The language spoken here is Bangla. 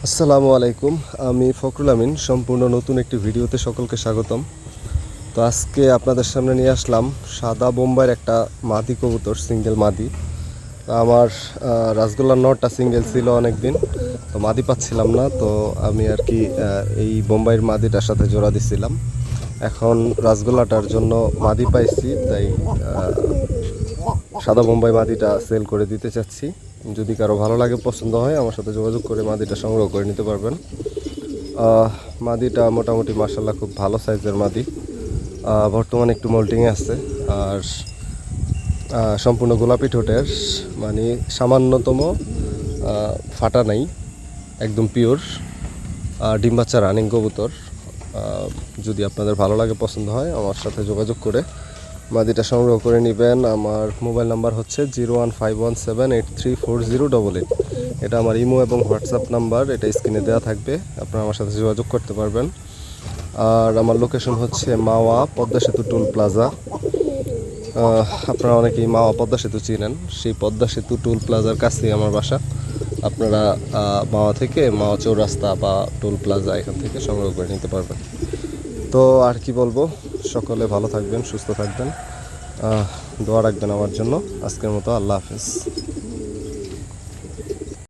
আসসালামু আলাইকুম। আমি ফখরুল আমিন। সম্পূর্ণ নতুন একটি ভিডিওতে সকলকে স্বাগতম। তো আজকে আপনাদের সামনে নিয়ে আসলাম সাদা বোম্বাইয়ের একটা মাদি কবুতর, সিঙ্গেল মাদি। আমার রাসগোল্লার নটটা সিঙ্গেল ছিল অনেক দিন, তো মাদি পাচ্ছিলাম না, তো আমি আর কি এই বোম্বাইয়ের মাদিটার সাথে জোড়া দিছিলাম। এখন রাসগোল্লাটার জন্য মাদি পাইছি, তাই সাদা বোম্বাই মাদিটা সেল করে দিতে চাচ্ছি। যদি কারো ভালো লাগে, পছন্দ হয়, আমার সাথে যোগাযোগ করে মাদিটা সংগ্রহ করে নিতে পারবেন। মাদিটা মোটামুটি মার্শাল্লাহ খুব ভালো সাইজের মাদি। বর্তমানে একটু মোল্টিংয়ে আছে, আর সম্পূর্ণ গোলাপি ঠোঁটের, মানে সামান্যতম ফাটা নাই, একদম পিওর। ডিম বাচ্চা রানিং কবুতর। যদি আপনাদের ভালো লাগে, পছন্দ হয়, আমার সাথে যোগাযোগ করে মাদিটা সংগ্রহ করে নেবেন। আমার মোবাইল নাম্বার হচ্ছে 01517834088। এটা আমার ইমো এবং হোয়াটসঅ্যাপ নাম্বার, এটা স্ক্রিনে দেওয়া থাকবে, আপনারা আমার সাথে যোগাযোগ করতে পারবেন। আর আমার লোকেশন হচ্ছে মাওয়া পদ্মা সেতু টোল প্লাজা। আপনারা অনেকেই মাওয়া পদ্মা সেতু চিনেন, সেই পদ্মা সেতু টোল প্লাজার কাছেই আমার বাসা। আপনারা মাওয়া থেকে মাওয়া চৌরাস্তা বা টোল প্লাজা, এখান থেকে সংগ্রহ করে নিতে পারবেন। তো আর কি বলবো, সকলে ভালো থাকবেন, সুস্থ থাকবেন, দোয়া রাখবেন আমার জন্য। আজকের মতো আল্লাহ হাফেজ।